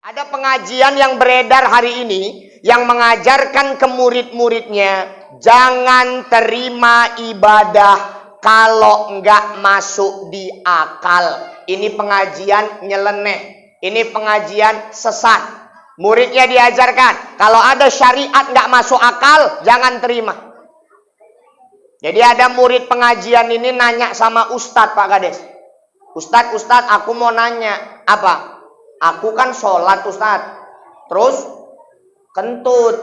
Ada pengajian yang beredar hari ini yang mengajarkan ke murid-muridnya jangan terima ibadah kalau enggak masuk di akal. Ini pengajian nyeleneh, ini pengajian sesat. Muridnya diajarkan kalau ada syariat enggak masuk akal jangan terima. Jadi ada murid pengajian ini nanya sama Ustadz, Pak Kades. Ustadz, aku mau nanya. Apa? Aku kan sholat, Ustadz. Terus kentut.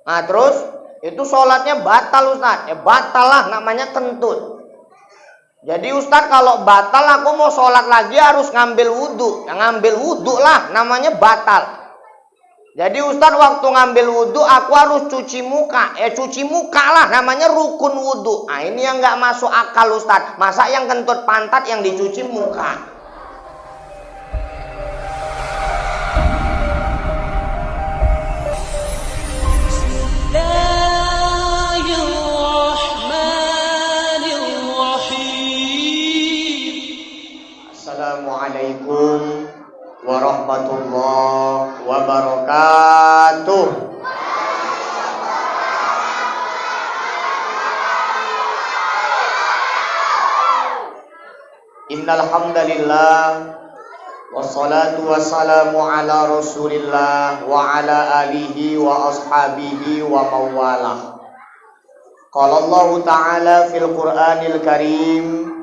Nah terus itu sholatnya batal, Ustadz. Ya batal lah, namanya kentut. Jadi Ustadz kalau batal aku mau sholat lagi harus ngambil wudhu. Ya ngambil wudhu lah, namanya batal. Jadi Ustadz waktu ngambil wudhu aku harus cuci muka. Ya cuci muka lah, namanya rukun wudhu. Nah ini yang nggak masuk akal, Ustadz. Masa yang kentut pantat yang dicuci muka? Assalamualaikum warahmatullahi wabarakatuh. Innal hamdalillah wassalatu wassalamu ala Rasulillah wa ala alihi wa ashabihi wa mawalah. Qala Allah Ta'ala fil Qur'anil Karim,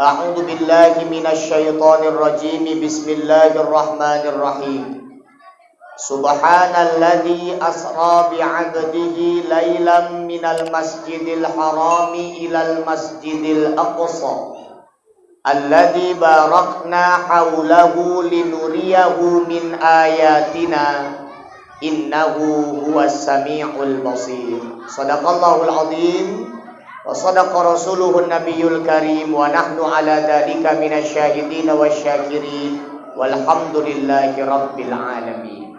a'udzu billahi minasy syaithanir rajim. Bismillahirrahmanirrahim. Subhanalladzi asra bi 'abdihi lailan minal masjidil harami ilal masjidil aqsa alladzi barakna haulahu linuriyahu min ayatina innahu huwas samiul basir. Shadaqallahul azim wa sadaqa rasuluhun nabiyul karim wa nahnu ala dzalika minasyahidin wasyakirin walhamdulillahi rabbil alamin.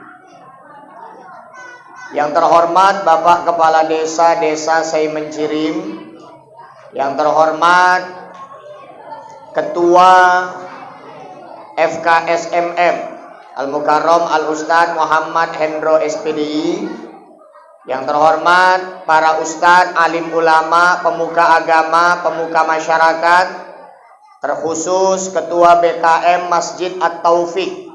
Yang terhormat Bapak Kepala Desa Sei Mencirim, yang terhormat Ketua FKSMM Al-Mukarram Al-Ustadz Muhammad Hendro SPDI, yang terhormat para ustadz, alim ulama, pemuka agama, pemuka masyarakat, terkhusus Ketua BKM Masjid At-Taufik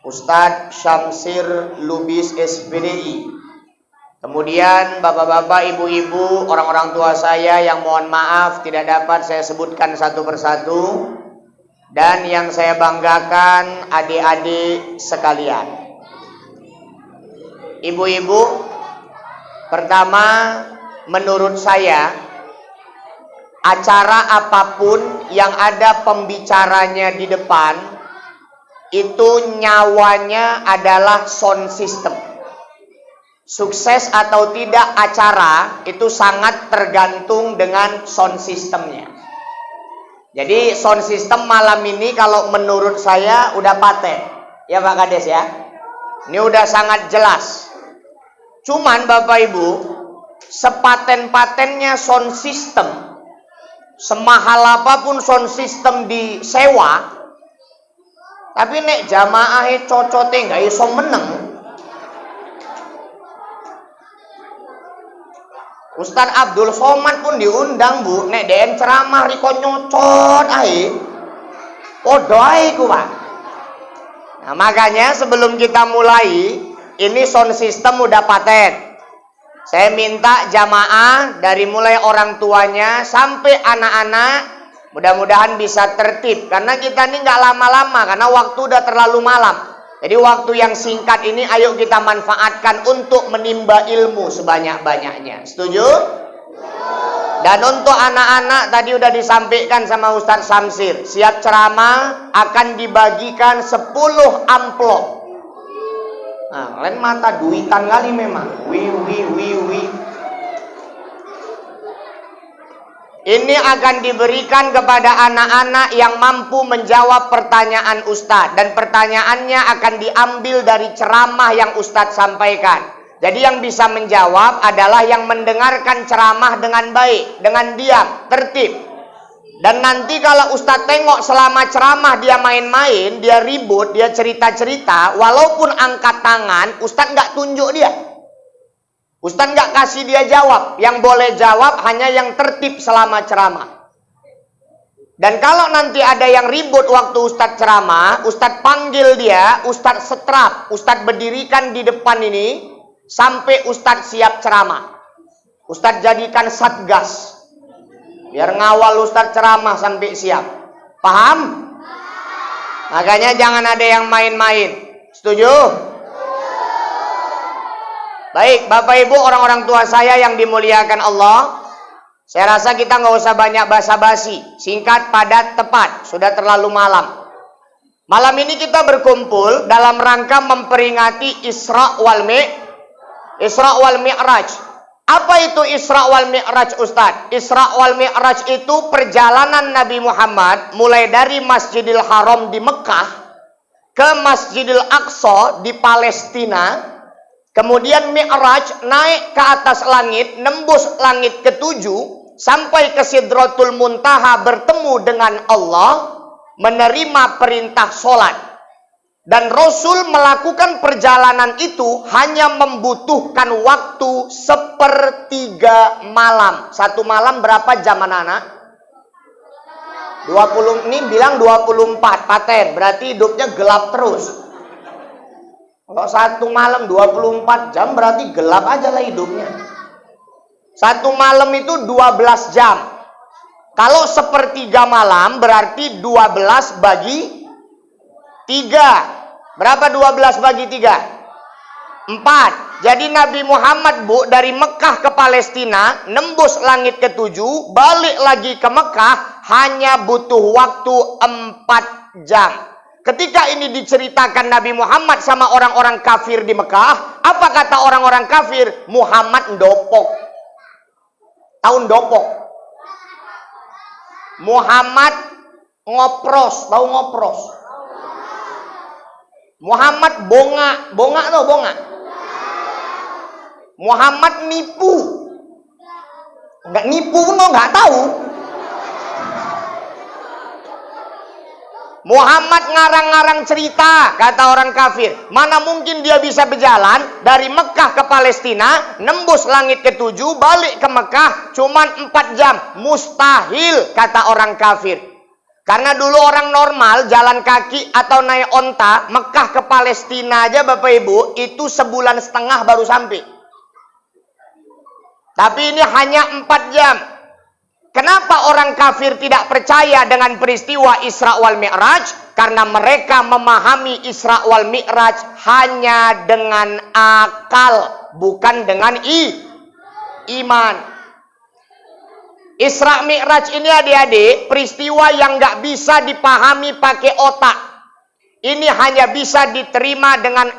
Ustadz Syamsir Lubis SPDI. Kemudian bapak-bapak, ibu-ibu, orang-orang tua saya yang mohon maaf tidak dapat saya sebutkan satu persatu, dan yang saya banggakan adik-adik sekalian. Ibu-ibu, pertama menurut saya acara apapun yang ada pembicaranya di depan itu nyawanya adalah sound system. Sukses atau tidak acara itu sangat tergantung dengan sound systemnya. Jadi sound system malam ini kalau menurut saya udah paten. Ya Pak Kades ya. Ini udah sangat jelas. Cuman Bapak Ibu, sepaten-patennya sound system, semahal apapun sound system disewa, tapi nek jamaahnya cocote nggak iso meneng. Ustadz Abdul Somad pun diundang Bu, nek DN ceramah riko nyocot ae. Podo ae ku Pak. Nah, makanya sebelum kita mulai, ini sound system udah paten. Saya minta jamaah dari mulai orang tuanya sampai anak-anak mudah-mudahan bisa tertib, karena kita ini nggak lama-lama karena waktu udah terlalu malam. Jadi waktu yang singkat ini ayo kita manfaatkan untuk menimba ilmu sebanyak-banyaknya. Setuju? Dan untuk anak-anak tadi udah disampaikan sama Ustadz Samsir, siap ceramah akan dibagikan 10 amplop. Nah, kalian mata duitan kali memang. Wi. Ini akan diberikan kepada anak-anak yang mampu menjawab pertanyaan Ustadz. Dan pertanyaannya akan diambil dari ceramah yang Ustadz sampaikan. Jadi yang bisa menjawab adalah yang mendengarkan ceramah dengan baik, dengan diam, tertib. Dan nanti kalau Ustadz tengok selama ceramah dia main-main, dia ribut, dia cerita-cerita, walaupun angkat tangan, Ustadz nggak tunjuk dia. Ustadz nggak kasih dia jawab. Yang boleh jawab hanya yang tertib selama ceramah. Dan kalau nanti ada yang ribut waktu Ustadz ceramah, Ustadz panggil dia, Ustadz setrap, Ustadz berdirikan di depan ini, sampai Ustadz siap ceramah. Ustadz jadikan satgas. Biar ngawal Ustadz ceramah sampai siap. Paham? Makanya jangan ada yang main-main. Setuju? Baik, Bapak Ibu, orang-orang tua saya yang dimuliakan Allah, saya rasa kita nggak usah banyak basa-basi. Singkat, padat, tepat. Sudah terlalu malam. Malam ini kita berkumpul dalam rangka memperingati Isra wal Mi'raj. Apa itu Isra wal Mi'raj, Ustadz? Isra wal Mi'raj itu perjalanan Nabi Muhammad mulai dari Masjidil Haram di Mekah ke Masjidil Aqsa di Palestina. Kemudian Mi'raj naik ke atas langit, nembus langit ketujuh, sampai ke Sidratul Muntaha bertemu dengan Allah, menerima perintah sholat. Dan Rasul melakukan perjalanan itu hanya membutuhkan waktu 1/3 malam. Satu malam berapa jam anak-anak? 20, ini bilang 24, paten. Berarti hidupnya gelap terus. Kalau satu malam 24 jam berarti gelap aja lah hidupnya. Satu malam itu 12 jam. Kalau 1/3 malam berarti 12 bagi 3. Berapa 12 bagi 3? 4. Jadi Nabi Muhammad, Bu, dari Mekah ke Palestina, nembus langit ketujuh, balik lagi ke Mekah, hanya butuh waktu 4 jam. Ketika ini diceritakan Nabi Muhammad sama orang-orang kafir di Mekah, apa kata orang-orang kafir? Muhammad ndopok. Tahu ndopok? Muhammad ngopros. Tahu ngopros? Muhammad bonga. Bonga tuh bonga. Muhammad nipu. Enggak nipu pun nggak tahu. Muhammad ngarang-ngarang cerita, kata orang kafir. Mana mungkin dia bisa berjalan dari Mekah ke Palestina, nembus langit ketujuh, balik ke Mekah, cuman 4 jam. Mustahil, kata orang kafir. Karena dulu orang normal, jalan kaki atau naik onta, Mekah ke Palestina aja Bapak Ibu, itu 1,5 bulan baru sampai. Tapi ini hanya 4 jam. Kenapa orang kafir tidak percaya dengan peristiwa Isra wal Mi'raj? Karena mereka memahami Isra wal Mi'raj hanya dengan akal, bukan dengan iman. Isra Mi'raj ini adik-adik, peristiwa yang nggak bisa dipahami pakai otak. Ini hanya bisa diterima dengan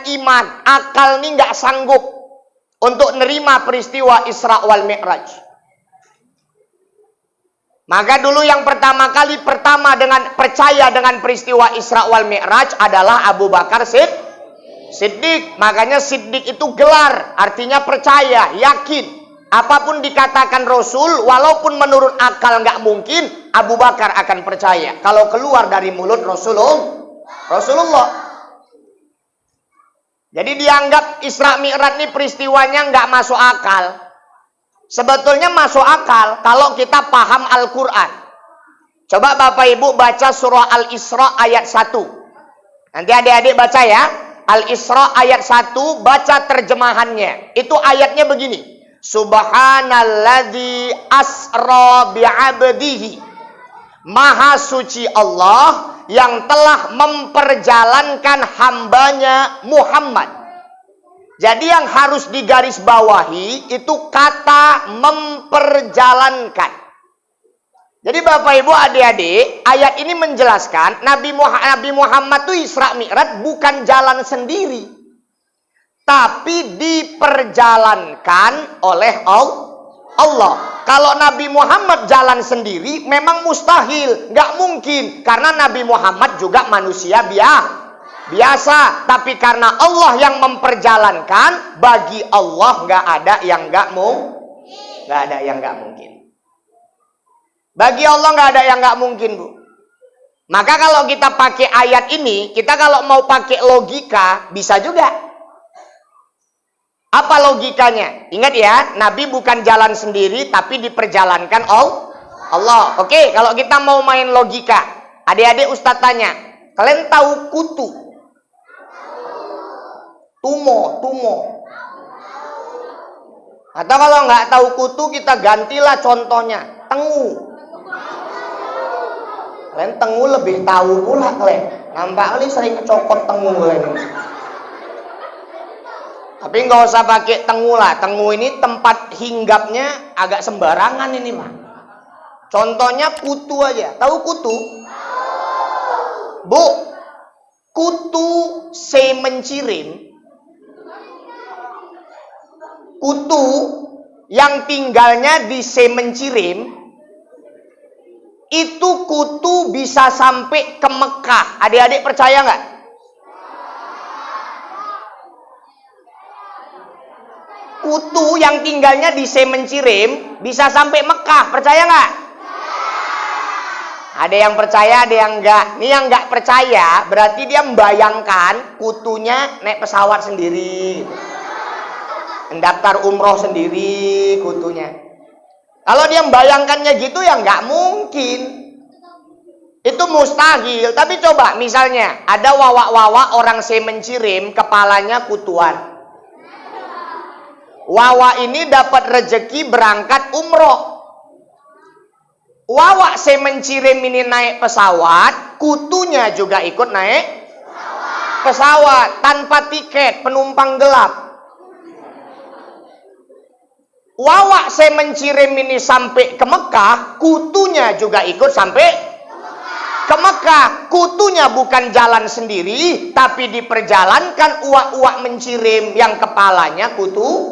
iman. Akal ini nggak sanggup untuk nerima peristiwa Isra wal Mi'raj. Maka dulu yang pertama percaya dengan peristiwa Isra wal Mi'raj adalah Abu Bakar Siddiq. Makanya Siddiq itu gelar, artinya percaya, yakin. Apapun dikatakan Rasul, walaupun menurut akal nggak mungkin, Abu Bakar akan percaya. Kalau keluar dari mulut Rasulullah. Jadi dianggap Isra Mi'raj ini peristiwanya nggak masuk akal. Sebetulnya masuk akal kalau kita paham Al-Quran. Coba Bapak Ibu baca surah Al-Isra ayat 1. Nanti adik-adik baca ya. Al-Isra ayat 1, baca terjemahannya. Itu ayatnya begini. Subhanalladzi asra bi'abdihi. Maha suci Allah yang telah memperjalankan hambanya Muhammad. Jadi yang harus digarisbawahi itu kata memperjalankan. Jadi Bapak Ibu adik-adik, ayat ini menjelaskan Nabi Muhammad itu Isra Mi'raj bukan jalan sendiri, tapi diperjalankan oleh Allah. Kalau Nabi Muhammad jalan sendiri memang mustahil, nggak mungkin, karena Nabi Muhammad juga manusia biasa, tapi karena Allah yang memperjalankan, bagi Allah nggak ada yang nggak mungkin. Bagi Allah nggak ada yang nggak mungkin, Bu. Maka kalau kita pakai ayat ini, kita kalau mau pakai logika, bisa juga. Apa logikanya? Ingat ya, Nabi bukan jalan sendiri, tapi diperjalankan Allah. Oke, kalau kita mau main logika, adik-adik Ustadz tanya, kalian tahu kutu? Tumo. Atau kalau nggak tahu kutu, kita gantilah contohnya, tengu. Kalian tengu lebih tahu pula kalian. Nampak kali sering kecokot tengu kalian. Tapi nggak usah pakai tengu lah. Tengu ini tempat hinggapnya agak sembarangan ini mah. Contohnya kutu aja. Tahu kutu? Bu, kutu semencirim. Kutu yang tinggalnya di semencirim. Itu kutu bisa sampai ke Mekah. Adik-adik percaya nggak? Kutu yang tinggalnya di semencirim bisa sampai Mekah. Percaya nggak? Ada yang percaya, ada yang enggak. Ini yang nggak percaya berarti dia membayangkan kutunya naik pesawat sendiri. Mendaftar umroh sendiri kutunya. Kalau dia membayangkannya gitu ya nggak mungkin. Itu mustahil. Tapi coba misalnya ada wawa-wawa orang semencirim kepalanya kutuan. Wawa ini dapat rezeki berangkat umroh. Wawa semencirim ini naik pesawat, kutunya juga ikut naik pesawat tanpa tiket, penumpang gelap. Wawa semencirim ini sampai ke Mekah, kutunya juga ikut sampai ke Mekah. Kutunya bukan jalan sendiri, tapi diperjalankan uak-uak mencirim yang kepalanya kutuan.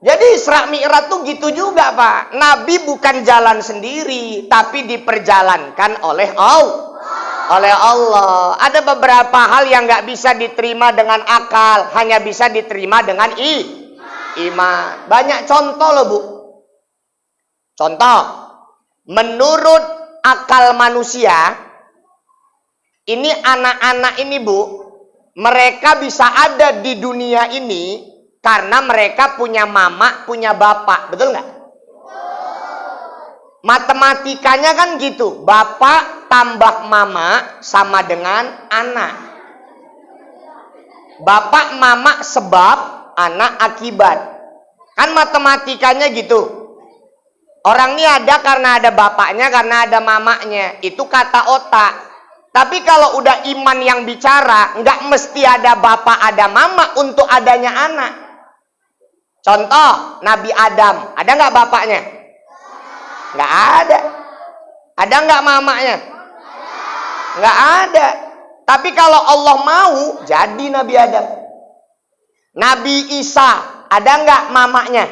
Jadi Isra Mi'raj tuh gitu juga, Pak. Nabi bukan jalan sendiri, tapi diperjalankan oleh Allah. Ada beberapa hal yang nggak bisa diterima dengan akal, hanya bisa diterima dengan iman. Banyak contoh loh, Bu. Contoh, menurut akal manusia, ini anak-anak ini, Bu, mereka bisa ada di dunia ini karena mereka punya mama, punya bapak. Betul nggak? Matematikanya kan gitu. Bapak tambah mama sama dengan anak. Bapak mama sebab, anak akibat. Kan matematikanya gitu. Orang ini ada karena ada bapaknya, karena ada mamanya. Itu kata otak. Tapi kalau udah iman yang bicara, nggak mesti ada bapak, ada mama untuk adanya anak. Contoh, Nabi Adam. Ada nggak bapaknya? Nggak ada. Ada nggak mamanya? Nggak ada. Tapi kalau Allah mau, jadi Nabi Adam. Nabi Isa, ada nggak mamanya?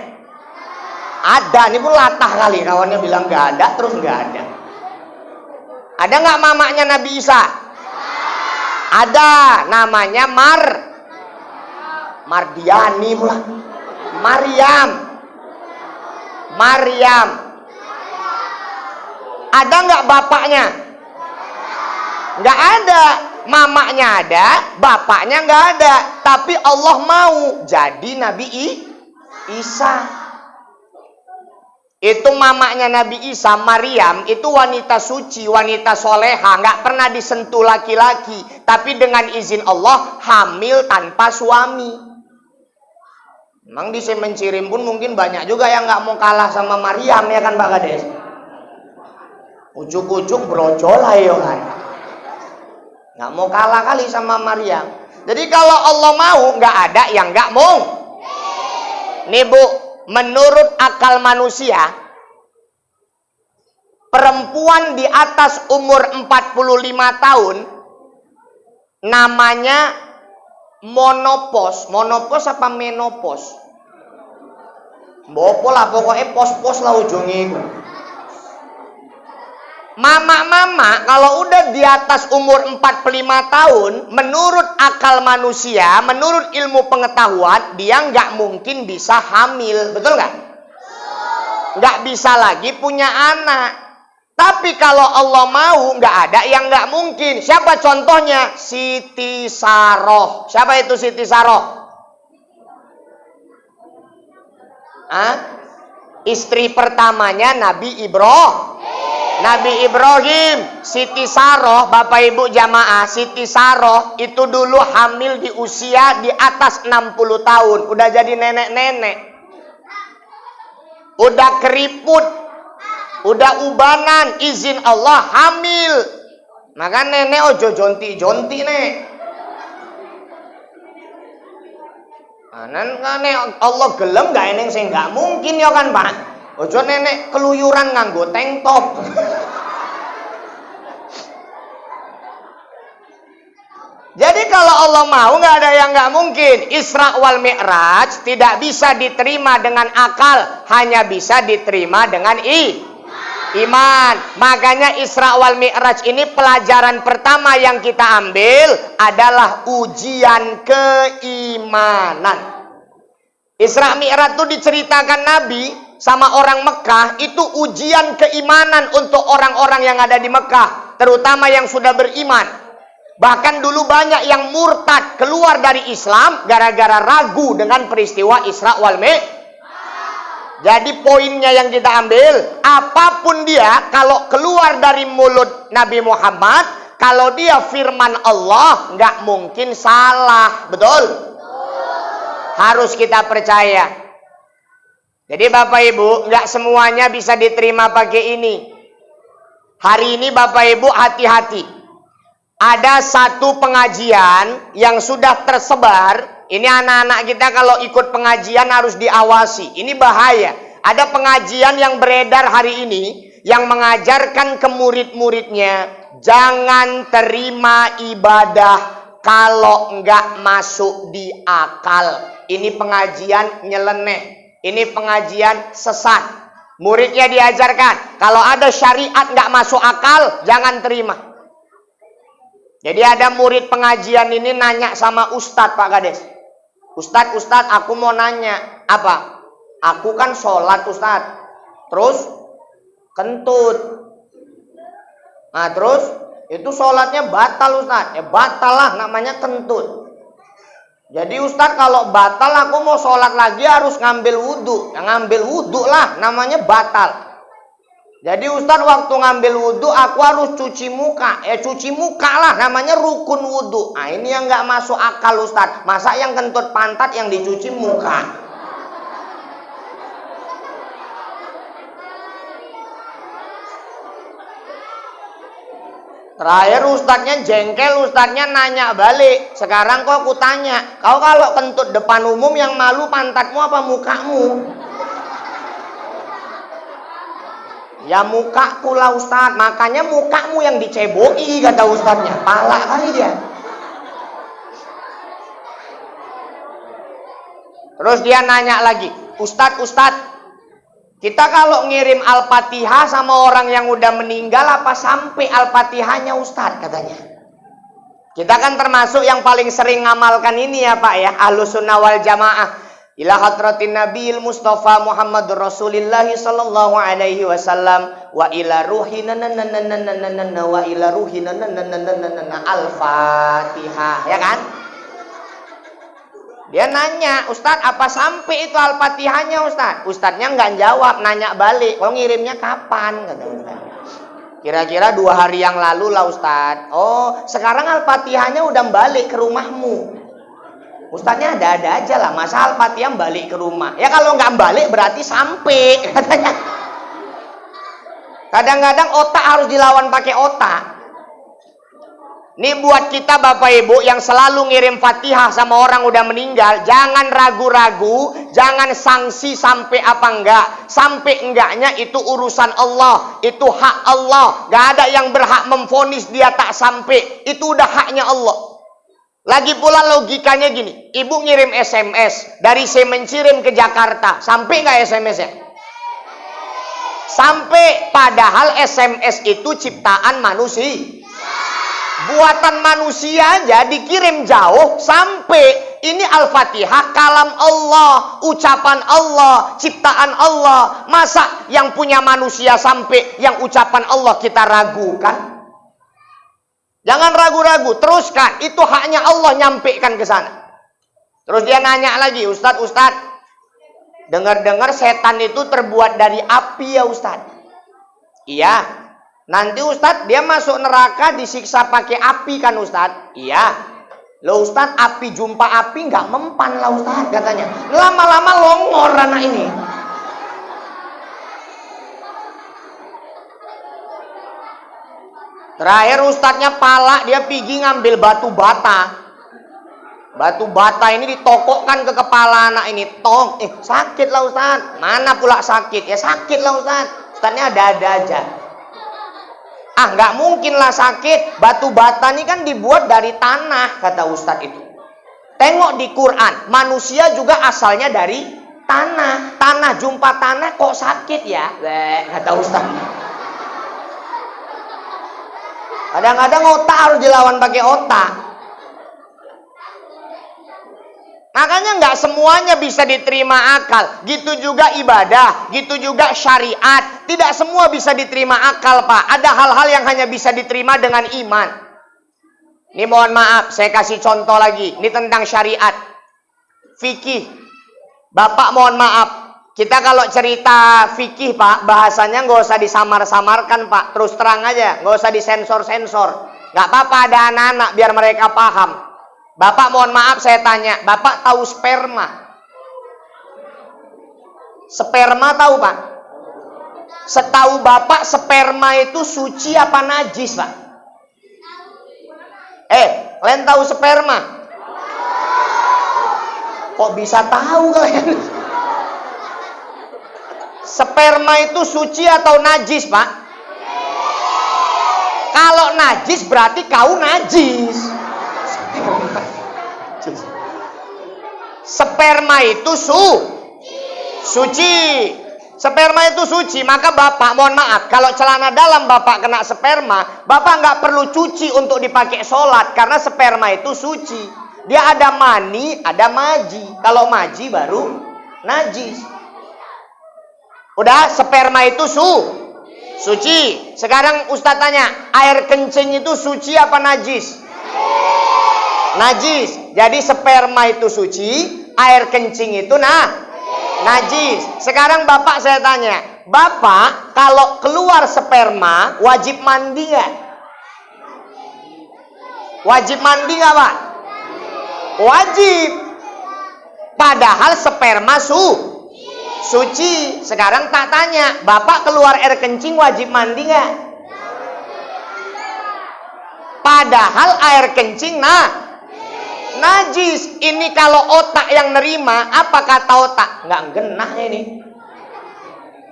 Ada. Ini pun latah kali kawannya bilang nggak ada, terus nggak ada. Ada nggak mamanya Nabi Isa? Ada. Namanya Mardiani pula. Maryam. Ada nggak bapaknya? Nggak ada. Mamanya ada, bapaknya nggak ada. Tapi Allah mau jadi Nabi Isa. Itu mamanya Nabi Isa, Maryam, itu wanita suci, wanita soleha, nggak pernah disentuh laki-laki. Tapi dengan izin Allah, hamil tanpa suami. Memang di semencirim pun mungkin banyak juga yang nggak mau kalah sama Maryam, ya kan Pak Kades? Ujuk-ujuk brojol ayo kan. Nggak mau kalah kali sama Maryam. Jadi kalau Allah mau, nggak ada yang nggak mau. Nih Bu, menurut akal manusia, perempuan di atas umur 45 tahun namanya monopos. Monopos apa menopos? Bopo lah, pokoknya pos-pos lah ujungnya. Mama-mama kalau udah di atas umur 45 tahun, menurut akal manusia, menurut ilmu pengetahuan, dia nggak mungkin bisa hamil. Betul nggak? nggak bisa lagi punya anak. Tapi kalau Allah mau, nggak ada yang nggak mungkin. Siapa contohnya? Siti Saroh. Siapa itu Siti Saroh? Istri pertamanya Nabi Ibrahim. Nabi Ibrahim, Siti Saroh, Bapak Ibu jamaah, Siti Saroh itu dulu hamil di usia di atas 60 tahun. Udah jadi nenek-nenek. Udah keriput. Udah ubanan, izin Allah hamil. Maka nenek ojo jonti-jonti nek. Anan kan Allah gelem gak eneng sing gak mungkin ya kan Pak. Ojo nenek keluyuran nganggo tank top. Jadi kalau Allah mau nggak ada yang nggak mungkin. Isra wal Mi'raj tidak bisa diterima dengan akal, hanya bisa diterima dengan iman. Makanya Isra wal Mi'raj ini pelajaran pertama yang kita ambil adalah ujian keimanan. Isra Mi'raj itu diceritakan Nabi sama orang Mekah, itu ujian keimanan untuk orang-orang yang ada di Mekah, terutama yang sudah beriman. Bahkan dulu banyak yang murtad keluar dari Islam gara-gara ragu dengan peristiwa Isra wal Mi'raj. Jadi poinnya yang kita ambil, apapun dia kalau keluar dari mulut Nabi Muhammad, kalau dia firman Allah, nggak mungkin salah. Betul? Harus kita percaya. Jadi Bapak Ibu, nggak semuanya bisa diterima pakai ini. Hari ini Bapak Ibu hati-hati. Ada satu pengajian yang sudah tersebar. Ini anak-anak kita kalau ikut pengajian harus diawasi. Ini bahaya. Ada pengajian yang beredar hari ini yang mengajarkan ke murid-muridnya, jangan terima ibadah kalau nggak masuk di akal. Ini pengajian nyeleneh. Ini pengajian sesat. Muridnya diajarkan, kalau ada syariat nggak masuk akal, jangan terima. Jadi ada murid pengajian ini nanya sama Ustadz Pak Kades. Ustadz, aku mau nanya. Apa? Aku kan sholat Ustadz. Terus kentut. Nah terus itu sholatnya batal Ustadz. Ya batal lah, namanya kentut. Jadi Ustadz kalau batal aku mau sholat lagi harus ngambil wudhu. Ya ngambil wudhu lah, namanya batal. Jadi Ustadz waktu ngambil wudhu aku harus cuci muka. Ya cuci muka lah, namanya rukun wudhu. Nah ini yang nggak masuk akal Ustadz. Masa yang kentut pantat yang dicuci muka? Terakhir Ustadznya jengkel, Ustadznya nanya balik. Sekarang kok aku tanya, kau kalau kentut depan umum yang malu pantatmu apa mukamu? Ya mukaku lah Ustadz, makanya mukamu yang diceboki kata Ustadznya. Pala kali dia. Terus dia nanya lagi, Ustadz, kita kalau ngirim Al-Fatihah sama orang yang udah meninggal apa sampai Al-Fatihahnya Ustadz katanya. Kita kan termasuk yang paling sering ngamalkan ini ya Pak ya, Ahlus Sunnah wal Jamaah. Ila hadratin Nabiil Mustafa Muhammadur Rasulillah sallallahu alaihi wasallam wa ila ruhina wa ila ruhina Al-Fatihah, ya kan? Dia nanya, Ustadz apa sampai itu Al-Fatihahnya Ustadz? Ustadznya nggak jawab, nanya balik, kau ngirimnya kapan? Kata Ustadz. Kira-kira 2 hari yang lalu lah Ustadz. Oh sekarang Al-Fatihahnya udah balik ke rumahmu. Ustadznya ada-ada aja lah, masa Al-Fatihah balik ke rumah. Ya kalau nggak balik berarti sampai katanya. Kadang-kadang otak harus dilawan pakai otak. Ini buat kita Bapak Ibu yang selalu ngirim Fatihah sama orang udah meninggal, jangan ragu-ragu, jangan sanksi sampai apa enggak. Sampai enggaknya itu urusan Allah, itu hak Allah. Gak ada yang berhak memvonis dia tak sampai, itu udah haknya Allah. Lagi pula logikanya gini, ibu ngirim SMS dari Semencirim ke Jakarta, sampai nggak SMS-nya? Sampai, padahal SMS itu ciptaan manusia. Buatan manusia aja dikirim jauh, sampai. ini Al-Fatihah kalam Allah, ucapan Allah, ciptaan Allah. Masa yang punya manusia sampai yang ucapan Allah kita ragukan? Jangan ragu-ragu, teruskan. Itu haknya Allah nyampaikan ke sana. Terus dia nanya lagi, Ustadz, dengar-dengar setan itu terbuat dari api ya Ustadz? Iya. Nanti Ustadz dia masuk neraka disiksa pakai api kan Ustadz? Iya. Loh Ustadz, api jumpa api nggak mempan lah Ustadz katanya. Lama-lama longor anak ini. Terakhir Ustadznya palak, dia pergi ngambil batu bata. Batu bata ini ditokokkan ke kepala anak ini. Sakit lah Ustadz. Mana pula sakit? Ya sakit lah Ustadz. Ustadznya ada-ada aja. Nggak mungkin lah sakit. Batu bata ini kan dibuat dari tanah, kata Ustadz itu. Tengok di Quran, manusia juga asalnya dari tanah. Tanah jumpa tanah kok sakit ya? Kata Ustadz. Kadang-kadang otak harus dilawan pakai otak. Makanya nggak semuanya bisa diterima akal. Gitu juga ibadah, gitu juga syariat. Tidak semua bisa diterima akal, Pak. Ada hal-hal yang hanya bisa diterima dengan iman. Ini mohon maaf, saya kasih contoh lagi. Ini tentang syariat. Fikih. Bapak mohon maaf. Kita kalau cerita fikih, Pak, bahasanya nggak usah disamar-samarkan, Pak. Terus terang aja, nggak usah disensor-sensor. Nggak apa-apa ada anak-anak biar mereka paham. Bapak mohon maaf saya tanya, Bapak tahu sperma? Sperma tahu Pak? Setahu Bapak sperma itu suci apa najis Pak? Kalian tahu sperma? Kok bisa tahu kalian? Sperma itu suci atau najis Pak? Kalau najis berarti kau najis. Sperma itu suci. Sperma itu suci. Maka Bapak mohon maaf, kalau celana dalam Bapak kena sperma, Bapak nggak perlu cuci untuk dipakai sholat, karena sperma itu suci. Dia ada mani, ada maji. Kalau maji baru najis. Udah, sperma itu suci. Sekarang Ustadz tanya, air kencing itu suci apa najis? Najis. Jadi sperma itu suci, air kencing itu najis. Sekarang Bapak saya tanya, Bapak kalau keluar sperma wajib mandi nggak? Wajib mandi nggak Pak? Wajib. Padahal sperma suci. Sekarang tak tanya, Bapak keluar air kencing wajib mandi nggak? Padahal air kencing najis. Ini kalau otak yang nerima, apa kata otak? Nggak genah ini.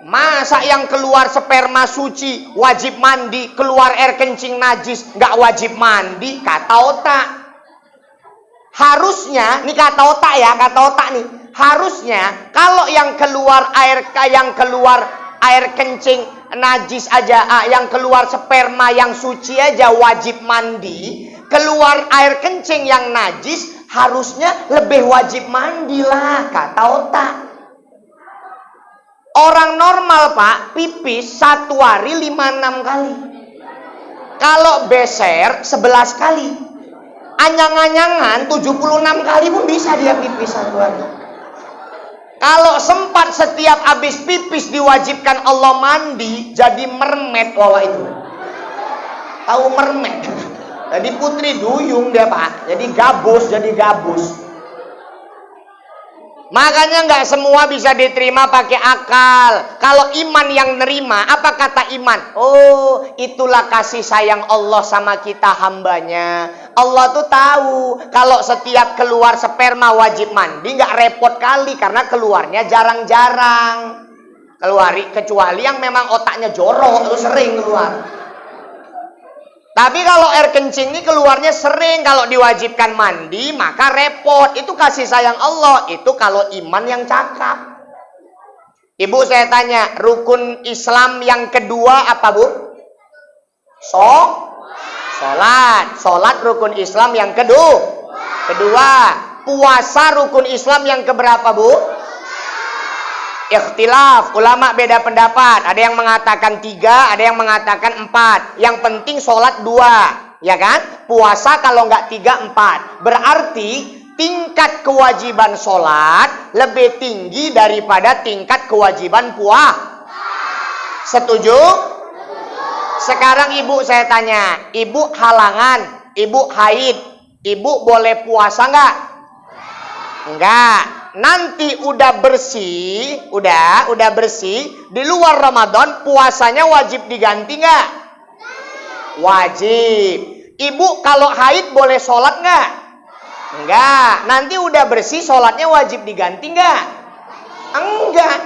Masa yang keluar sperma suci wajib mandi, keluar air kencing najis nggak wajib mandi? Kata otak. Harusnya, ini kata otak ya, kata otak nih. Harusnya kalau yang keluar air kencing najis aja, yang keluar sperma yang suci aja wajib mandi. Keluar air kencing yang najis harusnya lebih wajib mandi lah, kata otak. Orang normal Pak, pipis 1 hari 5-6 kali. Kalau beser 11 kali. Anyang-anyangan 76 kali pun bisa dia pipis 1 hari. Kalau sempat setiap habis pipis diwajibkan Allah mandi, jadi mermaid wawa itu. Tahu mermaid? Jadi putri duyung dia Pak. Jadi gabus. Makanya nggak semua bisa diterima pakai akal. Kalau iman yang nerima, apa kata iman? Oh, itulah kasih sayang Allah sama kita hambanya. Allah tuh tahu kalau setiap keluar sperma wajib mandi, nggak repot kali karena keluarnya jarang-jarang. Kecuali yang memang otaknya jorok itu sering keluar. Tapi kalau air kencing ini keluarnya sering, kalau diwajibkan mandi maka repot. Itu kasih sayang Allah. Itu kalau iman yang cakap. Ibu saya tanya, rukun Islam yang kedua apa Bu? Sholat. Sholat rukun Islam yang kedua. Puasa rukun Islam yang keberapa, Bu? Ikhtilaf, ulama beda pendapat. Ada yang mengatakan 3, ada yang mengatakan 4. Yang penting sholat 2, ya kan? Puasa kalau nggak 3, 4. Berarti tingkat kewajiban sholat lebih tinggi daripada tingkat kewajiban puasa. Setuju? Sekarang ibu saya tanya, ibu halangan, ibu haid, ibu boleh puasa nggak? Enggak. Nanti udah bersih, udah bersih, di luar Ramadan puasanya wajib diganti nggak? Wajib. Ibu kalau haid boleh sholat nggak? Enggak. Nanti udah bersih sholatnya wajib diganti nggak? Enggak.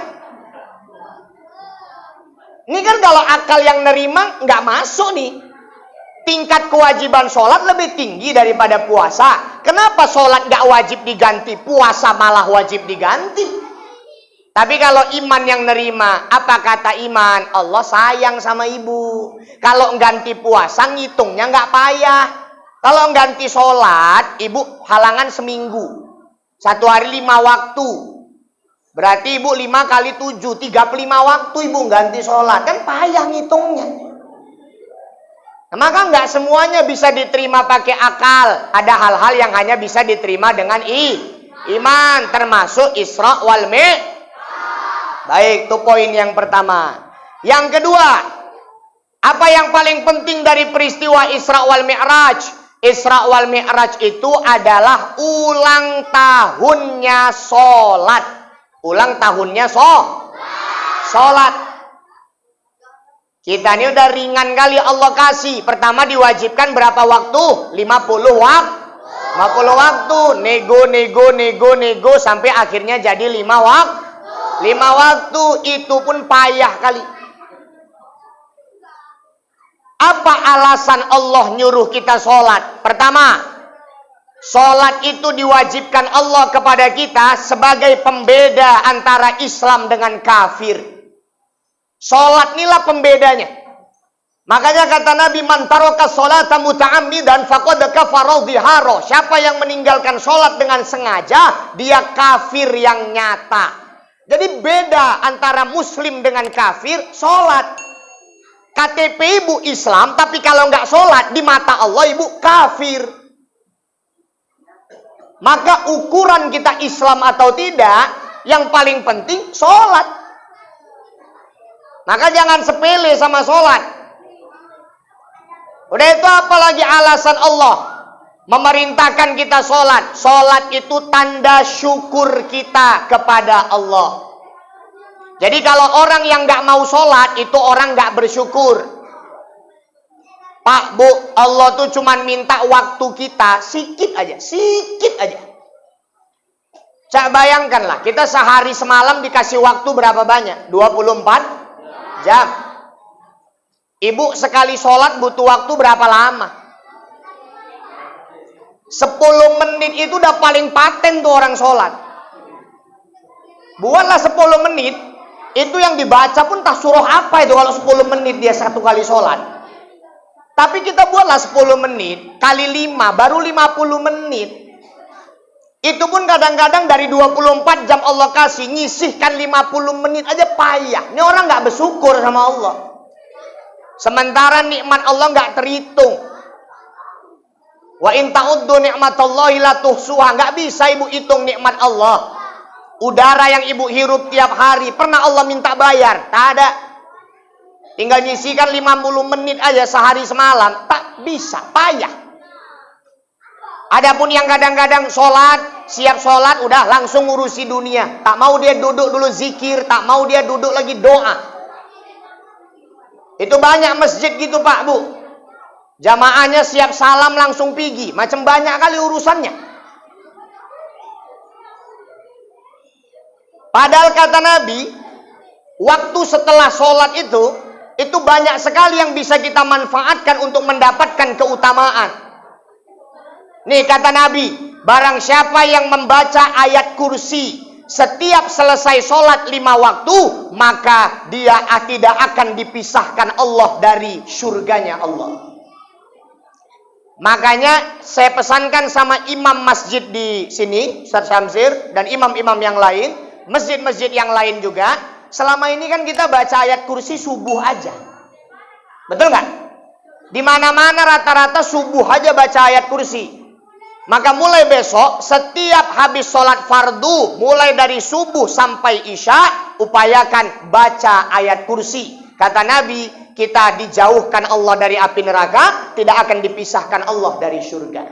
Ini kan kalau akal yang nerima nggak masuk nih. Tingkat kewajiban sholat lebih tinggi daripada puasa. Kenapa sholat nggak wajib diganti, puasa malah wajib diganti? Tapi kalau iman yang nerima, apa kata iman? Allah sayang sama ibu. Kalau ganti puasa ngitungnya nggak payah. Kalau ganti sholat, ibu halangan seminggu. 1 hari 5 waktu. Berarti ibu 5 kali 7, 35 waktu ibu ganti sholat. Kan payah ngitungnya. Maka nggak semuanya bisa diterima pakai akal. Ada hal-hal yang hanya bisa diterima dengan iman. Termasuk Isra wal Mi'raj. Baik, itu poin yang pertama. Yang kedua, apa yang paling penting dari peristiwa Isra wal Mi'raj? Isra wal Mi'raj itu adalah ulang tahunnya sholat. Ulang tahunnya sholat. Kita ini udah ringan kali Allah kasih. Pertama diwajibkan berapa waktu? 50 waktu. Nego sampai akhirnya jadi 5 waktu. Itu pun payah kali. Apa alasan Allah nyuruh kita sholat? Pertama, sholat itu diwajibkan Allah kepada kita sebagai pembeda antara Islam dengan kafir. Sholat inilah pembedanya. Makanya kata Nabi, man taraka sholata muta'ammidan faqad kafara dhihara. Siapa yang meninggalkan sholat dengan sengaja, dia kafir yang nyata. Jadi beda antara muslim dengan kafir, sholat. KTP ibu Islam, tapi kalau nggak sholat, di mata Allah ibu kafir. Maka ukuran kita Islam atau tidak, yang paling penting sholat. Maka jangan sepele sama sholat. Udah itu apalagi alasan Allah memerintahkan kita sholat. Sholat itu tanda syukur kita kepada Allah. Jadi kalau orang yang nggak mau sholat, itu orang nggak bersyukur. Pak, Bu, Allah tuh cuma minta waktu kita sikit aja. Cak bayangkanlah, kita sehari semalam dikasih waktu berapa banyak? 24 jam. Ibu sekali sholat butuh waktu berapa lama? 10 menit itu udah paling paten tuh orang sholat. Buatlah 10 menit, itu yang dibaca pun tak surah apa itu kalau 10 menit dia satu kali sholat. Tapi kita buatlah 10 menit, kali 5, baru 50 menit. Itu pun kadang-kadang dari 24 jam Allah kasih, nyisihkan 50 menit aja payah. Ini orang nggak bersyukur sama Allah. Sementara nikmat Allah nggak terhitung. Wa in ta'uddu ni'matallahi la tuhsuha. Nggak bisa ibu hitung nikmat Allah. Udara yang ibu hirup tiap hari, pernah Allah minta bayar? Tak ada. Tinggal nyisihkan 50 menit aja sehari semalam. Tak bisa, payah. Adapun yang kadang-kadang sholat, siap sholat, udah langsung ngurusi dunia. Tak mau dia duduk dulu zikir, tak mau dia duduk lagi doa. Itu banyak masjid gitu Pak, Bu. Jamaahnya siap salam langsung pergi. Macam banyak kali urusannya. Padahal kata Nabi, waktu setelah sholat itu banyak sekali yang bisa kita manfaatkan untuk mendapatkan keutamaan. Nih kata Nabi, barang siapa yang membaca ayat kursi setiap selesai sholat 5 waktu, maka dia tidak akan dipisahkan Allah dari surganya Allah. Makanya saya pesankan sama imam masjid di sini, Ustaz Syamsir, dan imam-imam yang lain, masjid-masjid yang lain juga, selama ini kan kita baca ayat kursi subuh aja. Betul nggak? Di mana-mana rata-rata subuh aja baca ayat kursi. Maka mulai besok, setiap habis sholat fardu, mulai dari subuh sampai isya, upayakan baca ayat kursi. Kata Nabi, kita dijauhkan Allah dari api neraka, tidak akan dipisahkan Allah dari surga.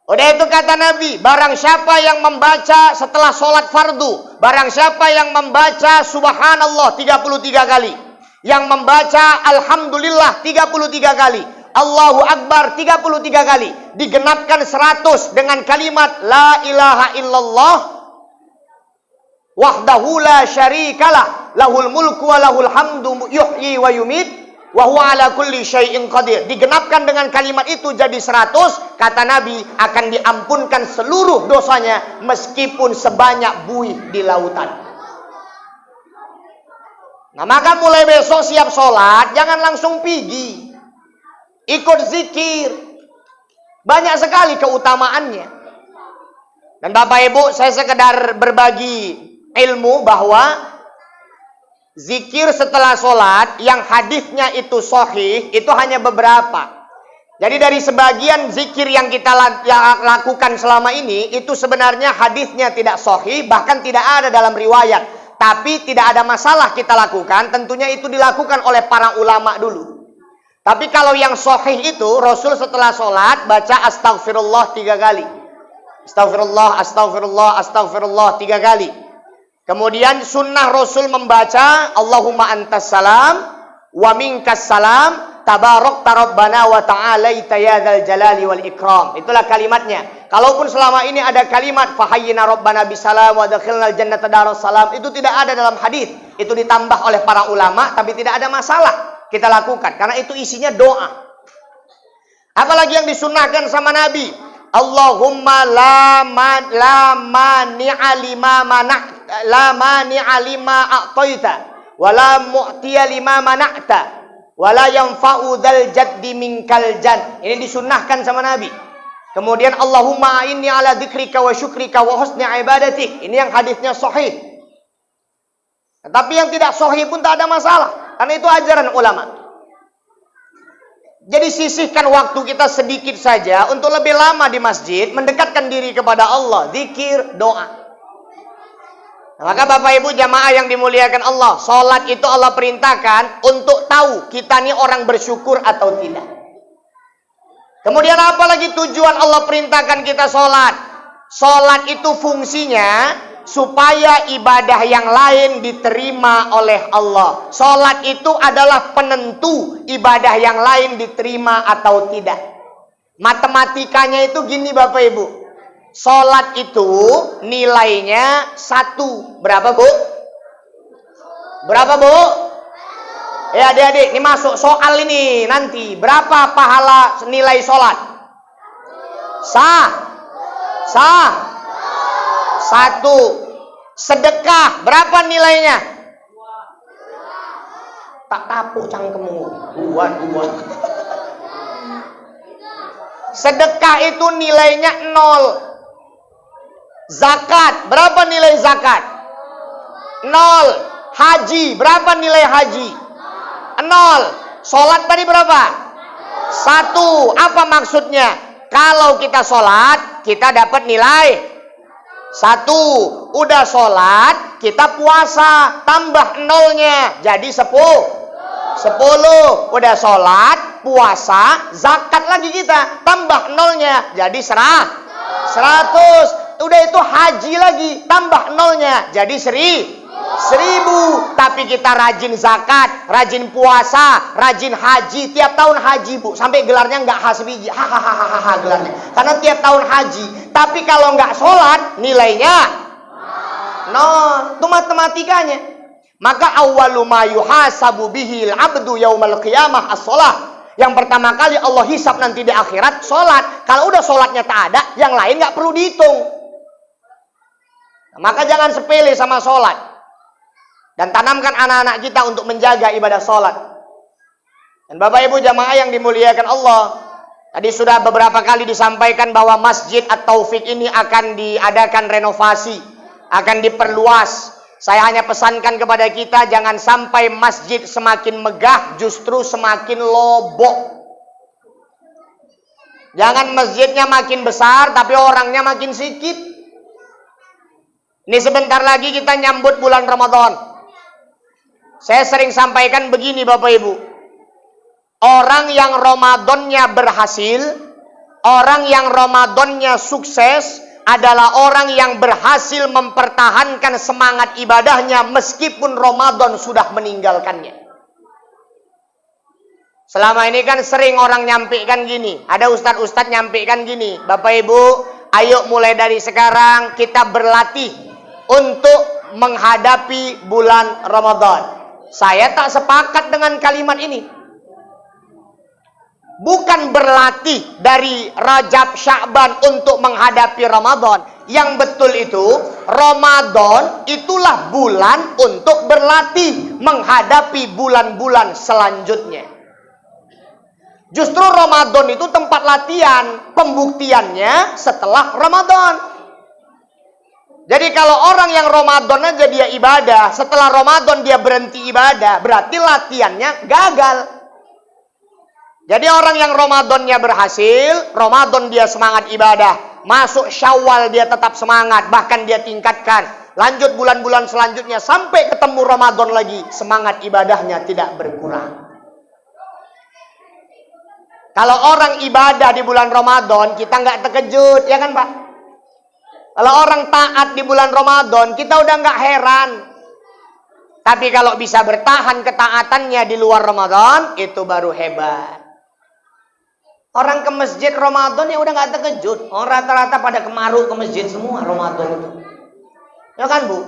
Udah itu kata Nabi, barang siapa yang membaca setelah sholat fardu, barang siapa yang membaca subhanallah 33 kali, yang membaca alhamdulillah 33 kali, Allahu Akbar 33 kali, digenapkan 100 dengan kalimat la ilaha illallah wahdahu la syarikalah lahul mulku wa lahul hamdu yuhyi wa yumit wa huwa ala kulli syai'in qadir. Digenapkan dengan kalimat itu jadi 100, kata Nabi akan diampunkan seluruh dosanya meskipun sebanyak buih di lautan. Nah, maka mulai besok siap sholat, jangan langsung pergi. Ikut zikir. Banyak sekali keutamaannya. Dan Bapak Ibu, saya sekedar berbagi ilmu bahwa zikir setelah sholat yang hadisnya itu sahih, itu hanya beberapa. Jadi dari sebagian zikir yang kita lakukan selama ini, itu sebenarnya hadisnya tidak sahih, bahkan tidak ada dalam riwayat. Tapi tidak ada masalah kita lakukan, tentunya itu dilakukan oleh para ulama dulu. Tapi kalau yang sahih itu, Rasul setelah sholat baca astaghfirullah 3 kali. Astaghfirullah, astaghfirullah, astaghfirullah 3 kali. Kemudian sunnah Rasul membaca Allahumma antas salam wa minkas salam tabarakta rabbana wa ta'alaita ya dzal jalali wal ikram. Itulah kalimatnya. Kalaupun selama ini ada kalimat fahayyina rabbana bisalam wa adkhilnal jannata daras salam, itu tidak ada dalam hadis. Itu ditambah oleh para ulama, tapi tidak ada masalah kita lakukan karena itu isinya doa. Apalagi yang disunnahkan sama Nabi, Allahumma la mani'a lima a'taita wa la mu'tiya lima mana'ta wa la yanfa'u dzal jaddi minkal jadd. Ini disunnahkan sama Nabi. Kemudian Allahumma inni ala dzikrika wa syukrika wa husni ibadatik. Ini yang hadisnya sahih. Tapi yang tidak sahih pun tak ada masalah, karena itu ajaran ulama. Jadi sisihkan waktu kita sedikit saja untuk lebih lama di masjid, mendekatkan diri kepada Allah, zikir, doa. Nah, maka Bapak Ibu jamaah yang dimuliakan Allah, sholat itu Allah perintahkan untuk tahu kita ini orang bersyukur atau tidak. Kemudian apa lagi tujuan Allah perintahkan kita sholat? Sholat itu fungsinya supaya ibadah yang lain diterima oleh Allah. Sholat itu adalah penentu ibadah yang lain diterima atau tidak. Matematikanya itu gini Bapak Ibu. Sholat itu nilainya 1. Berapa Bu? Berapa Bu? Ya adik-adik, ini masuk soal ini nanti. Berapa pahala nilai sholat? Sah. 1. Sedekah berapa nilainya? Tak tapuk cangkemmu. 2. Sedekah itu nilainya 0. Zakat berapa nilai zakat? 0. Haji berapa nilai haji? 0. Sholat tadi berapa? 1. Apa maksudnya? Kalau kita sholat, kita dapat nilai 1. Udah sholat, kita puasa, tambah 0-nya jadi 10. Udah sholat, puasa, zakat lagi kita, tambah 0-nya jadi 100. Udah itu haji lagi, tambah 0-nya jadi 1000. Tapi kita rajin zakat, rajin puasa, rajin haji, tiap tahun haji Bu, sampai gelarnya nggak hasbiji, hahaha gelarnya, karena tiap tahun haji. Tapi kalau nggak sholat, nilainya 0. Itu matematikanya. Maka awwalu ma yuhasabu bihil abdu yaumal qiyamah as-sholah. Yang pertama kali Allah hisab nanti di akhirat sholat. Kalau udah sholatnya tak ada, yang lain nggak perlu dihitung. Maka jangan sepele sama sholat. Dan tanamkan anak-anak kita untuk menjaga ibadah sholat. Dan Bapak Ibu jamaah yang dimuliakan Allah, Tadi sudah beberapa kali disampaikan bahwa Masjid At-Taufik ini akan diadakan renovasi, akan diperluas. Saya hanya pesankan kepada kita, jangan sampai masjid semakin megah, justru semakin lobok. Jangan masjidnya makin besar, tapi orangnya makin sedikit. Ini sebentar lagi kita nyambut bulan Ramadan. Saya sering sampaikan begini Bapak Ibu. Orang yang Ramadannya berhasil, orang yang Ramadannya sukses, adalah orang yang berhasil mempertahankan semangat ibadahnya meskipun Ramadan sudah meninggalkannya. Selama ini kan sering orang nyampaikan gini, ada ustadz-ustadz nyampaikan gini, Bapak Ibu, ayo mulai dari sekarang kita berlatih untuk menghadapi bulan Ramadan. Saya tak sepakat dengan kalimat ini. Bukan berlatih dari Rajab Sya'ban untuk menghadapi Ramadan. Yang betul itu, Ramadan itulah bulan untuk berlatih menghadapi bulan-bulan selanjutnya. Justru Ramadan itu tempat latihan, pembuktiannya setelah Ramadan. Jadi kalau orang yang Ramadan aja dia ibadah, setelah Ramadan dia berhenti ibadah, berarti latihannya gagal. Jadi orang yang Ramadannya berhasil, Ramadan dia semangat ibadah, masuk Syawal dia tetap semangat, bahkan dia tingkatkan. Lanjut bulan-bulan selanjutnya sampai ketemu Ramadan lagi, semangat ibadahnya tidak berkurang. Kalau orang ibadah di bulan Ramadan, kita nggak terkejut, ya kan Pak? Kalau orang taat di bulan Ramadan, kita udah nggak heran. Tapi kalau bisa bertahan ketaatannya di luar Ramadan, itu baru hebat. Orang ke masjid Ramadan ya udah nggak terkejut. Orang rata-rata pada kemaru ke masjid semua Ramadan itu. Ya kan Bu?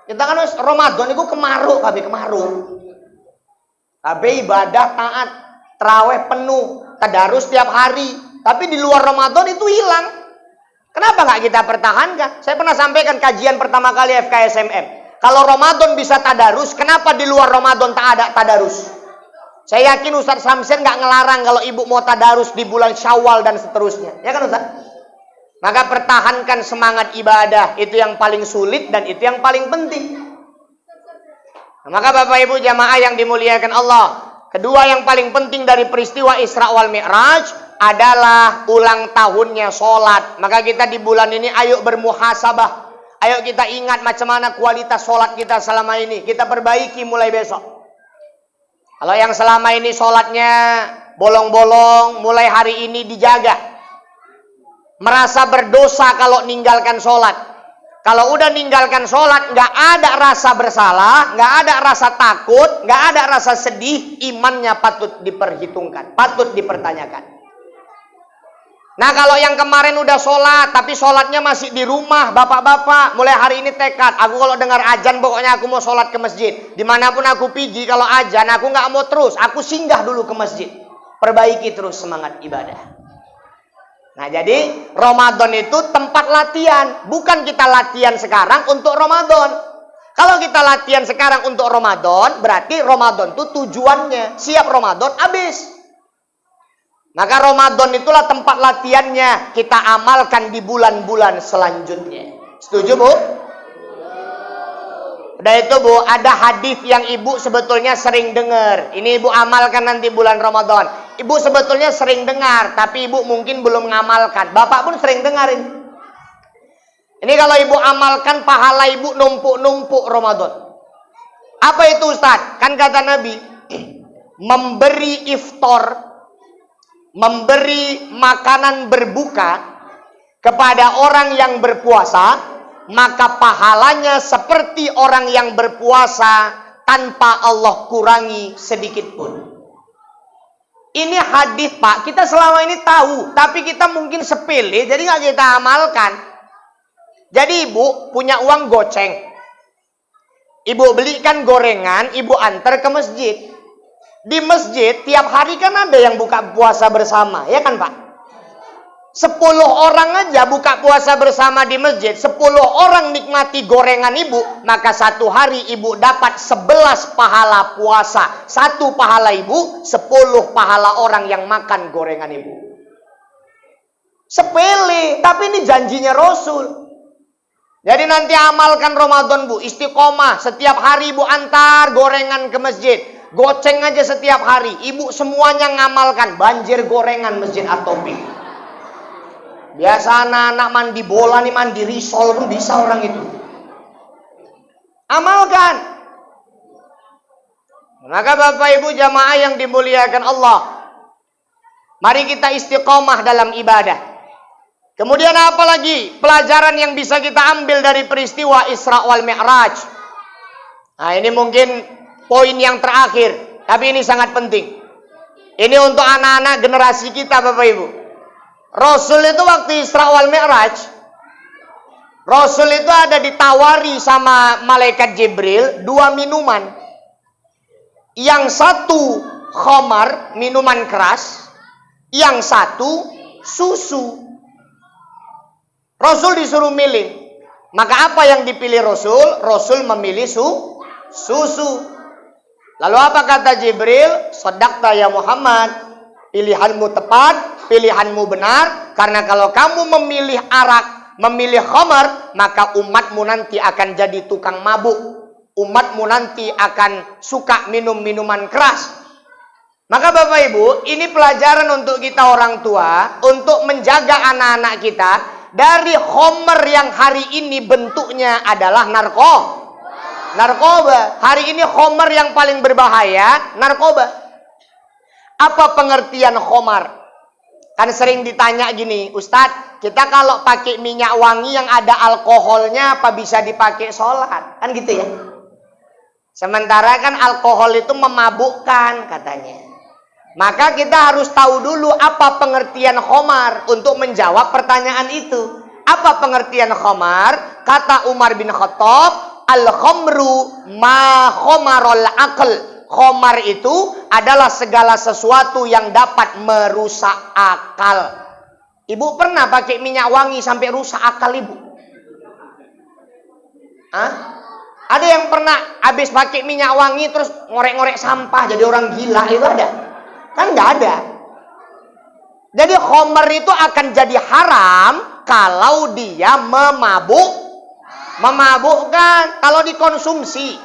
Kita kan Ramadan itu kemaru, Tapi ibadah taat, terawih penuh, tadarus setiap hari. Tapi di luar Ramadan itu hilang. Kenapa nggak kita pertahankan? Saya pernah sampaikan kajian pertama kali FKSMM. Kalau Ramadan bisa tadarus, kenapa di luar Ramadan tak ada tadarus? Saya yakin Ustadz Samsir nggak ngelarang kalau ibu mau tadarus di bulan Syawal dan seterusnya. Ya kan Ustadz? Maka pertahankan semangat ibadah. Itu yang paling sulit dan itu yang paling penting. Nah, maka Bapak Ibu jamaah yang dimuliakan Allah. Kedua yang paling penting dari peristiwa Isra wal Mi'raj adalah ulang tahunnya sholat. Maka kita di bulan ini ayo bermuhasabah. Ayo kita ingat macam mana kualitas sholat kita selama ini. Kita perbaiki mulai besok. Kalau yang selama ini sholatnya bolong-bolong, mulai hari ini dijaga. Merasa berdosa kalau ninggalkan sholat. Kalau udah ninggalkan sholat, nggak ada rasa bersalah, nggak ada rasa takut, nggak ada rasa sedih, imannya patut diperhitungkan, patut dipertanyakan. Nah kalau yang kemarin udah sholat, tapi sholatnya masih di rumah, bapak-bapak, mulai hari ini tekad, aku kalau dengar azan pokoknya aku mau sholat ke masjid. Dimanapun aku pergi, kalau azan aku nggak mau terus, aku singgah dulu ke masjid. Perbaiki terus semangat ibadah. Nah jadi Ramadan itu tempat latihan, bukan kita latihan sekarang untuk Ramadan. Kalau kita latihan sekarang untuk Ramadan, berarti Ramadan itu tujuannya, siap Ramadan habis. Maka Ramadan itulah tempat latihannya kita amalkan di bulan-bulan selanjutnya. Setuju Bu? Udah itu Bu, ada hadis yang Ibu sebetulnya sering dengar. Ini Ibu amalkan nanti bulan Ramadan. Ibu sebetulnya sering dengar, tapi Ibu mungkin belum ngamalkan. Bapak pun sering dengarin. Ini kalau Ibu amalkan, pahala Ibu numpuk-numpuk Ramadan. Apa itu Ustaz? Kan kata Nabi, memberi iftar, memberi makanan berbuka kepada orang yang berpuasa, maka pahalanya seperti orang yang berpuasa tanpa Allah kurangi sedikit pun. Ini hadis Pak, kita selama ini tahu, tapi kita mungkin sepele, jadi nggak kita amalkan. Jadi Ibu punya uang goceng, Ibu belikan gorengan, Ibu antar ke masjid. Di masjid tiap hari kan ada yang buka puasa bersama, ya kan Pak? 10 orang aja buka puasa bersama di masjid, 10 orang nikmati gorengan Ibu, maka satu hari Ibu dapat 11 pahala puasa. 1 pahala Ibu, 10 pahala orang yang makan gorengan Ibu. Sepele, tapi ini janjinya Rasul. Jadi nanti amalkan Ramadan, Bu. Istiqomah. Setiap hari Ibu antar gorengan ke masjid. Goceng aja setiap hari. Ibu semuanya ngamalkan. Banjir gorengan Masjid At-Taufik. Biasa anak-anak mandi bola nih, mandi risol pun bisa orang itu. Amalkan. Maka Bapak Ibu jamaah yang dimuliakan Allah, mari kita istiqomah dalam ibadah. Kemudian apa lagi pelajaran yang bisa kita ambil dari peristiwa Isra wal Mi'raj? Nah, ini mungkin poin yang terakhir, tapi ini sangat penting. Ini untuk anak-anak generasi kita, Bapak Ibu. Rasul itu waktu Isra wal Mi'raj, Rasul itu ada ditawari sama malaikat Jibril 2 minuman. Yang satu khamar, minuman keras, yang satu susu. Rasul disuruh milih. Maka apa yang dipilih Rasul? Rasul memilih susu. Lalu apa kata Jibril? Shadaqta ya Muhammad. Pilihanmu tepat, pilihanmu benar. Karena kalau kamu memilih arak, memilih khamar, maka umatmu nanti akan jadi tukang mabuk. Umatmu nanti akan suka minum minuman keras. Maka Bapak Ibu, ini pelajaran untuk kita orang tua, untuk menjaga anak-anak kita dari khamar yang hari ini bentuknya adalah narkoba. Hari ini khamar yang paling berbahaya narkoba. Apa pengertian khamar? Kan sering ditanya gini, Ustadz, kita kalau pakai minyak wangi yang ada alkoholnya apa bisa dipakai sholat? Kan gitu ya. Sementara kan alkohol itu memabukkan katanya. Maka kita harus tahu dulu apa pengertian khamar untuk menjawab pertanyaan itu. Apa pengertian khamar? Kata Umar bin Khattab, al-khamru ma khamarul aql. Khamar itu adalah segala sesuatu yang dapat merusak akal. Ibu pernah pakai minyak wangi sampai rusak akal Ibu? Hah? Ada yang pernah habis pakai minyak wangi terus ngorek-ngorek sampah jadi orang gila, itu ada? Kan nggak ada. Jadi khamar itu akan jadi haram kalau dia memabukkan, kalau dikonsumsi.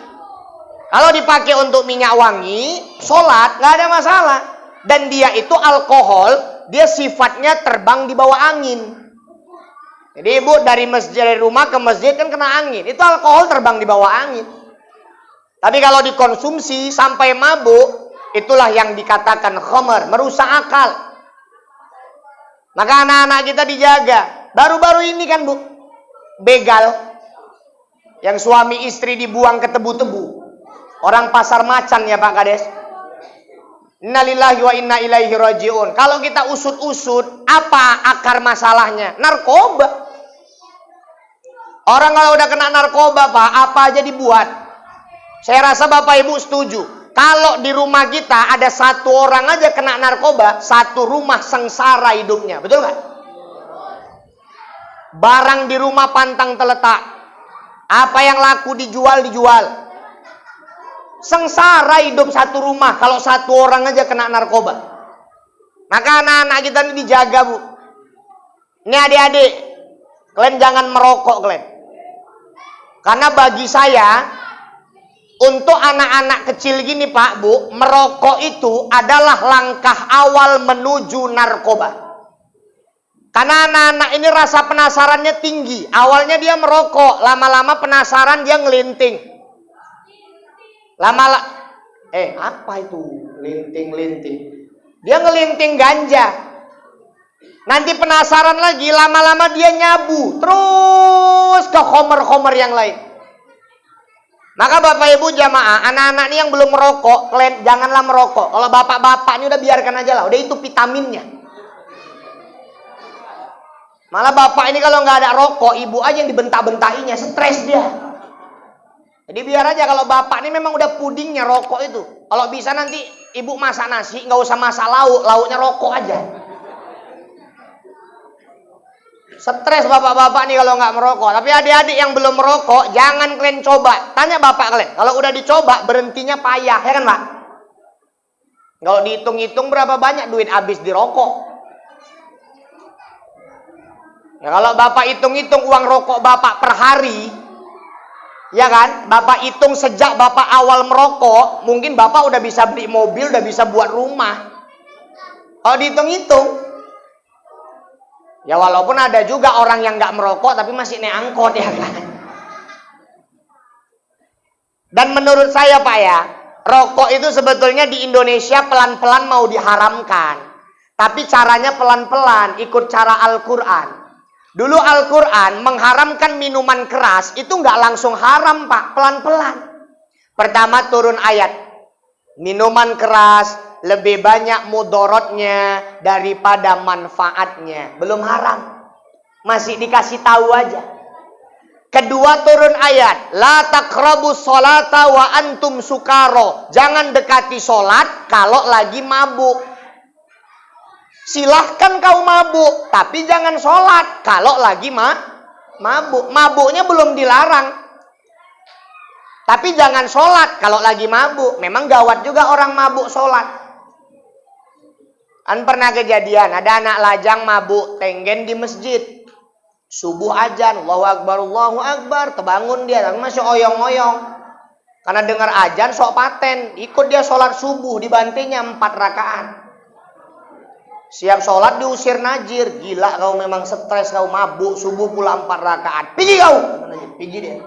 Kalau dipakai untuk minyak wangi, sholat nggak ada masalah. Dan dia itu alkohol, dia sifatnya terbang di bawah angin. Jadi Ibu dari rumah ke masjid kan kena angin, itu alkohol terbang di bawah angin. Tapi kalau dikonsumsi sampai mabuk, itulah yang dikatakan khamar, merusak akal. Maka anak-anak kita dijaga. Baru-baru ini kan Bu, begal yang suami istri dibuang ke tebu-tebu. Orang pasar macan ya Pak Kades. Innalillahi wa inna ilaihi rajiun. Kalau kita usut-usut, apa akar masalahnya? Narkoba. Orang kalau udah kena narkoba Pak, apa aja dibuat. Saya rasa Bapak Ibu setuju. Kalau di rumah kita ada satu orang aja kena narkoba, satu rumah sengsara hidupnya. Betul nggak? Barang di rumah pantang terletak. Apa yang laku dijual. Sengsara hidup satu rumah kalau satu orang aja kena narkoba. Maka anak-anak kita ini dijaga Bu. Ini adik-adik, kalian jangan merokok kalian. Karena bagi saya, untuk anak-anak kecil gini Pak Bu, merokok itu adalah langkah awal menuju narkoba. Karena anak-anak ini rasa penasarannya tinggi. Awalnya dia merokok, lama-lama penasaran dia ngelinting. Apa itu? Linting. Dia ngelinting ganja. Nanti penasaran lagi, lama-lama dia nyabu. Terus ke khamar-khamar yang lain. Maka Bapak Ibu jamaah, anak-anak ini yang belum merokok, kalian janganlah merokok. Kalau bapak-bapak ini udah biarkan aja lah, udah itu vitaminnya. Malah bapak ini kalau nggak ada rokok, ibu aja yang dibentak-bentakinya, stres dia. Jadi biar aja kalau bapak ini memang udah pudingnya rokok itu. Kalau bisa nanti ibu masak nasi, nggak usah masak lauk, lauknya rokok aja. Stres bapak-bapak nih kalau nggak merokok. Tapi adik-adik yang belum merokok, jangan kalian coba. Tanya bapak kalian. Kalau udah dicoba, berhentinya payah, ya kan Pak? Kalau dihitung-hitung berapa banyak duit habis di rokok. Ya kalau Bapak hitung-hitung uang rokok Bapak per hari, ya kan? Bapak hitung sejak Bapak awal merokok, mungkin Bapak udah bisa beli mobil, udah bisa buat rumah. Kalau dihitung-hitung, ya walaupun ada juga orang yang nggak merokok tapi masih naik angkot, ya kan? Dan menurut saya Pak ya, rokok itu sebetulnya di Indonesia pelan-pelan mau diharamkan. Tapi caranya pelan-pelan, ikut cara Al-Quran. Dulu Al-Quran mengharamkan minuman keras, itu nggak langsung haram Pak, pelan-pelan. Pertama turun ayat, minuman keras lebih banyak mudorotnya daripada manfaatnya. Belum haram, masih dikasih tahu aja. Kedua turun ayat, la taqrabus sholata wa antum sukaro. Jangan dekati sholat kalau lagi mabuk. Silahkan kau mabuk, tapi jangan sholat kalau lagi mabuk. Mabuknya belum dilarang, tapi jangan sholat kalau lagi mabuk. Memang gawat juga orang mabuk sholat. Kan pernah kejadian, ada anak lajang mabuk tenggen di masjid. Subuh ajan, Allahu Akbar, terbangun dia, tapi masih oyong-oyong. Karena dengar ajan sok paten, ikut dia sholat subuh, dibantinya 4 rakaat. Siap sholat diusir najir. Gila kau, memang stres kau, mabuk subuh pula 4 rakaat. Pergi kau. Pergi dia.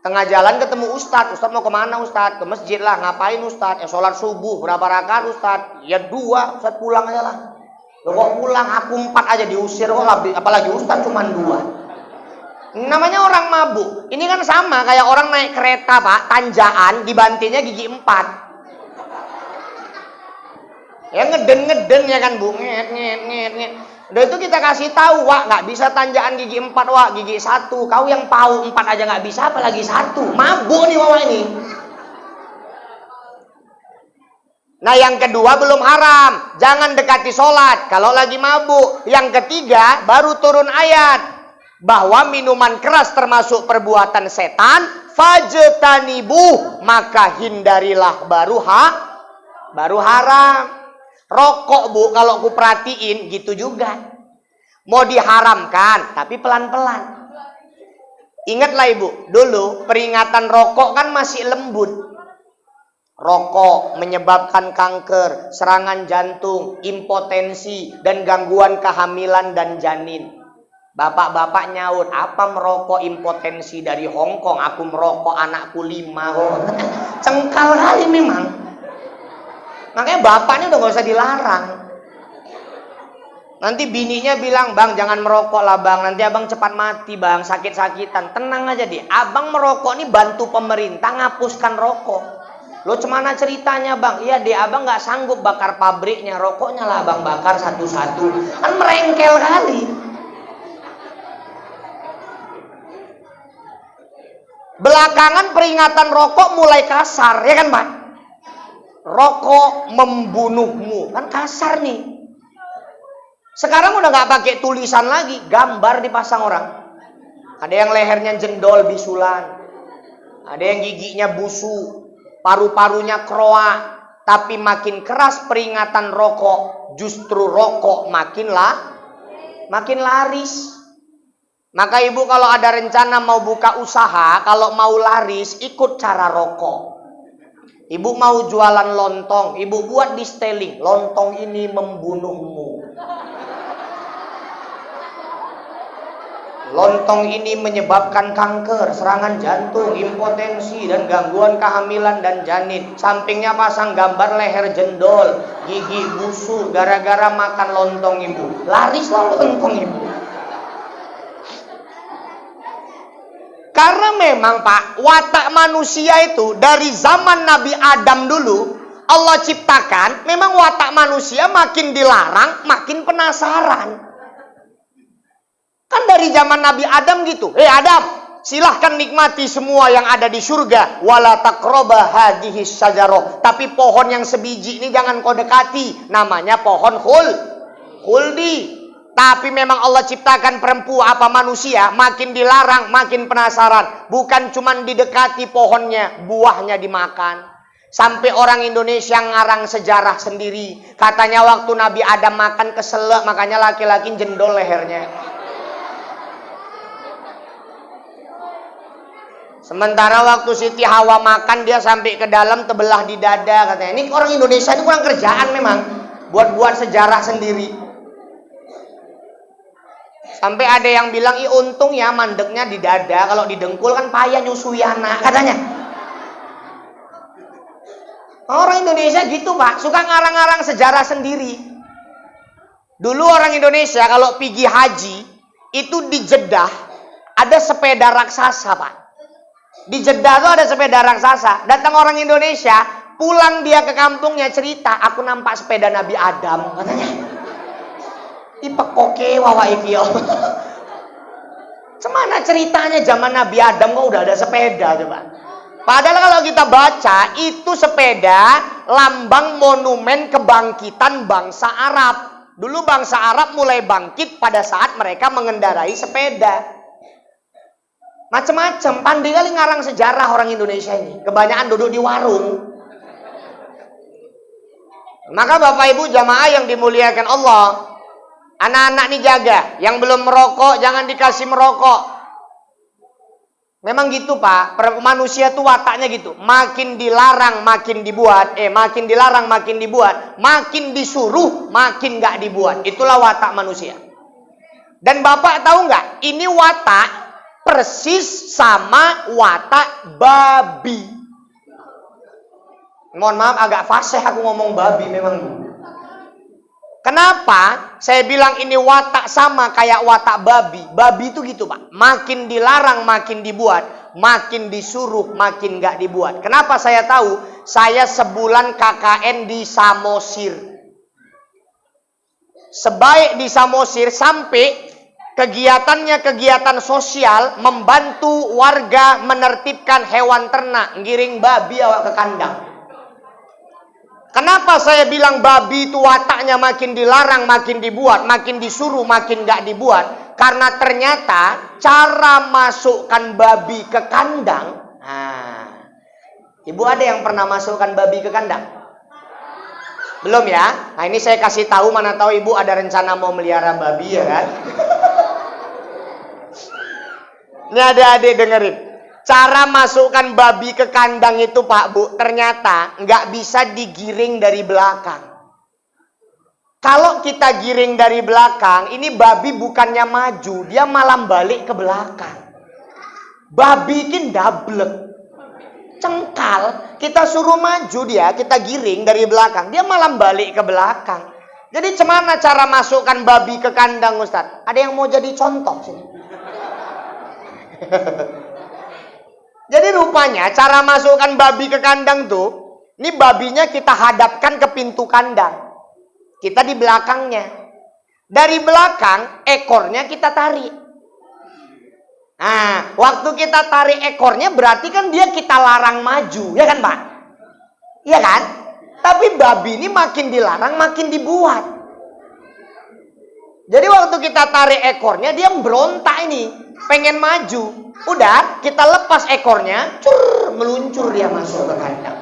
Tengah jalan ketemu Ustadz. Ustadz mau kemana Ustadz? Ke masjid lah. Ngapain Ustadz? Ya sholat subuh. Berapa rakaat Ustadz? Ya 2. Ustadz pulang aja lah. Loh kok pulang? Aku 4 aja diusir. Apalagi Ustadz cuma 2. Namanya orang mabuk. Ini kan sama kayak orang naik kereta Pak. Tanjakan dibantinya gigi 4. Ya ngeden ya kan Bu, nget. Udah itu kita kasih tahu, Wak, nggak bisa tanjakan gigi 4, Wak, gigi 1. Kau yang pau 4 aja nggak bisa, apalagi 1. Mabuk nih Wak ini. Nah yang kedua belum haram, jangan dekati sholat kalau lagi mabuk. Yang ketiga baru turun ayat bahwa minuman keras termasuk perbuatan setan, fajtanibuh, maka hindarilah, baru haram. Rokok Bu, kalau aku perhatiin gitu juga. Mau diharamkan, tapi pelan-pelan. Ingatlah Ibu, dulu peringatan rokok kan masih lembut. Rokok menyebabkan kanker, serangan jantung, impotensi, dan gangguan kehamilan dan janin. Bapak-bapak nyaut, apa merokok impotensi dari Hongkong? Aku merokok anakku 5. Cengkal kali memang. Makanya bapaknya udah gak usah dilarang. Nanti bininya bilang, Bang jangan merokok lah Bang, nanti abang cepat mati Bang, sakit-sakitan. Tenang aja deh, abang merokok nih bantu pemerintah ngapuskan rokok. Lo cemana ceritanya Bang? Iya deh, abang gak sanggup bakar pabriknya, rokoknya lah abang bakar satu-satu. Kan merengkel kali. Belakangan peringatan rokok mulai kasar, ya kan Pak? Rokok membunuhmu, kan kasar nih. Sekarang udah nggak pakai tulisan lagi, gambar dipasang orang. Ada yang lehernya jendol bisulan, ada yang giginya busuk, paru-parunya kroak. Tapi makin keras peringatan rokok, justru rokok makin laris. Maka Ibu kalau ada rencana mau buka usaha, kalau mau laris, ikut cara rokok. Ibu mau jualan lontong, Ibu buat di styling, lontong ini membunuhmu. Lontong ini menyebabkan kanker, serangan jantung, impotensi, dan gangguan kehamilan dan janin. Sampingnya pasang gambar leher jendol, gigi busuk, gara-gara makan lontong Ibu. Laris lah lontong Ibu. Karena memang Pak, watak manusia itu dari zaman Nabi Adam dulu, Allah ciptakan, memang watak manusia makin dilarang, makin penasaran. Kan dari zaman Nabi Adam gitu. Adam, silahkan nikmati semua yang ada di surga. Wala taqraba hadhihi syajarah. Tapi pohon yang sebiji ini jangan kau dekati. Namanya pohon khuldi. Tapi memang Allah ciptakan perempuan apa manusia makin dilarang, makin penasaran. Bukan cuma didekati pohonnya, buahnya dimakan. Sampai orang Indonesia ngarang sejarah sendiri. Katanya waktu Nabi Adam makan keselak, makanya laki-laki jendol lehernya. Sementara waktu Siti Hawa makan, dia sampai ke dalam terbelah di dada katanya. Ini orang Indonesia ini kurang kerjaan memang, buat sejarah sendiri. Sampai ada yang bilang, untung ya mandeknya di dada, kalau di dengkul kan payah nyusui anak katanya. Orang Indonesia gitu Pak, suka ngarang-ngarang sejarah sendiri. Dulu orang Indonesia kalau pergi haji, itu di Jeddah ada sepeda raksasa Pak. Di Jeddah tuh ada sepeda raksasa. Datang orang Indonesia, pulang dia ke kampungnya cerita, aku nampak sepeda Nabi Adam katanya. Ipekoke wawa ikio. Cemana ceritanya zaman Nabi Adam kok udah ada sepeda coba. Padahal kalau kita baca, itu sepeda lambang monumen kebangkitan bangsa Arab. Dulu bangsa Arab mulai bangkit pada saat mereka mengendarai sepeda. Macam-macam, pandai kali ngarang sejarah orang Indonesia ini. Kebanyakan duduk di warung. Maka Bapak Ibu jamaah yang dimuliakan Allah, anak-anak nih jaga, yang belum merokok jangan dikasih merokok. Memang gitu Pak, manusia tuh wataknya gitu. Makin dilarang makin dibuat, makin dilarang makin dibuat, makin disuruh makin gak dibuat. Itulah watak manusia. Dan Bapak tahu nggak? Ini watak persis sama watak babi. Mohon maaf agak fasih aku ngomong babi memang. Kenapa saya bilang ini watak sama kayak watak babi? Babi itu gitu Pak. Makin dilarang makin dibuat, makin disuruh makin gak dibuat. Kenapa saya tahu? Saya sebulan KKN di Samosir. Sebaik di Samosir sampai kegiatannya kegiatan sosial, membantu warga menertibkan hewan ternak, ngiring babi awak ke kandang. Kenapa saya bilang babi itu wataknya makin dilarang makin dibuat, makin disuruh makin gak dibuat? Karena ternyata cara masukkan babi ke kandang. Ibu ada yang pernah masukkan babi ke kandang? Belum ya? Nah ini saya kasih tahu, mana tahu ibu ada rencana mau melihara babi ya kan? Ini adik-adik dengerin. Cara masukkan babi ke kandang itu Pak Bu, ternyata nggak bisa digiring dari belakang. Kalau kita giring dari belakang, ini babi bukannya maju, dia malah balik ke belakang. Babi ini dablek, cengkal, kita suruh maju dia, kita giring dari belakang, dia malah balik ke belakang. Jadi gimana cara masukkan babi ke kandang Ustaz? Ada yang mau jadi contoh sini? Jadi rupanya cara masukkan babi ke kandang tuh, ini babinya kita hadapkan ke pintu kandang. Kita di belakangnya. Dari belakang ekornya kita tarik. Nah, waktu kita tarik ekornya berarti kan dia kita larang maju, ya kan Pak? Iya kan? Tapi babi ini makin dilarang makin dibuat. Jadi waktu kita tarik ekornya dia berontak ini, pengen maju. Udah, kita lepas ekornya, meluncur dia masuk ke kandang.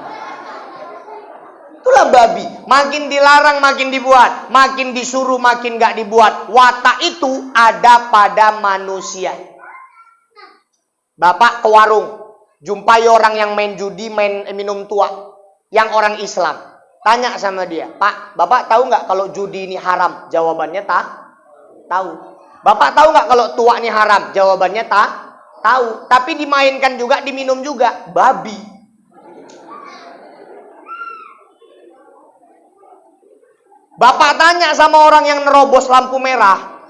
Itulah babi. Makin dilarang makin dibuat, makin disuruh makin gak dibuat. Watak itu ada pada manusia. Bapak ke warung, jumpai orang yang main judi, main minum tua, yang orang Islam. Tanya sama dia, Pak, Bapak tahu nggak kalau judi ini haram? Jawabannya tahu. Bapak tahu nggak kalau tua ini haram? Jawabannya tahu. Tapi dimainkan juga, diminum juga. Babi. Bapak tanya sama orang yang nerobos lampu merah,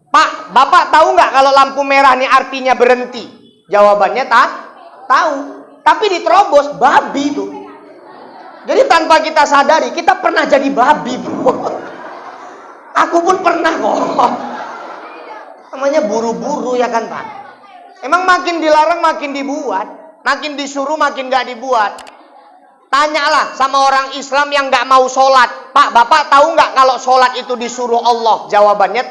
Pak, Bapak tahu nggak kalau lampu merah ini artinya berhenti? Jawabannya tahu. Tapi diterobos, babi itu. Jadi tanpa kita sadari, kita pernah jadi babi, bro. Aku pun pernah kok. Namanya buru-buru ya kan Pak? Emang makin dilarang makin dibuat, makin disuruh makin gak dibuat. Tanyalah sama orang Islam yang gak mau sholat, Pak, Bapak tahu gak kalau sholat itu disuruh Allah? Jawabannya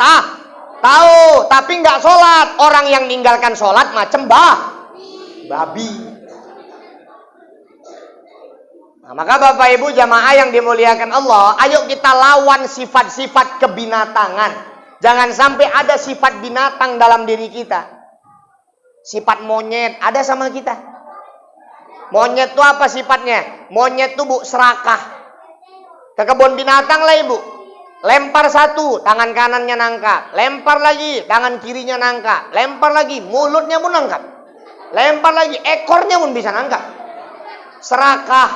tahu, tapi gak sholat. Orang yang ninggalkan sholat macam babi. Nah, maka Bapak Ibu jamaah yang dimuliakan Allah, ayo kita lawan sifat-sifat kebinatangan. Jangan sampai ada sifat binatang dalam diri kita. sifat monyet ada sama kita. Monyet itu apa sifatnya? Monyet itu Bu serakah. Ke kebun binatang lah Ibu. Lempar satu, tangan kanannya nangkap. Lempar lagi, tangan kirinya nangkap. Lempar lagi, mulutnya pun nangkap. Lempar lagi, ekornya pun bisa nangkap. Serakah,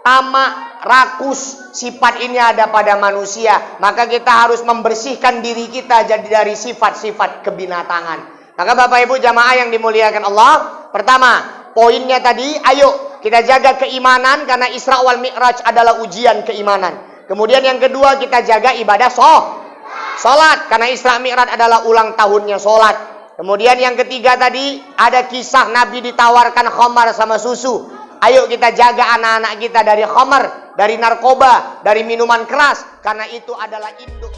tamak, rakus, sifat ini ada pada manusia. Maka kita harus membersihkan diri kita jadi dari sifat-sifat kebinatangan. Maka Bapak Ibu jamaah yang dimuliakan Allah, pertama, poinnya tadi, ayo kita jaga keimanan karena Isra wal Mi'raj adalah ujian keimanan. Kemudian yang kedua, kita jaga ibadah sholat karena Isra Mi'raj adalah ulang tahunnya sholat. Kemudian yang ketiga tadi, ada kisah Nabi ditawarkan khamar sama susu. Ayo kita jaga anak-anak kita dari khamar, dari narkoba, dari minuman keras karena itu adalah induk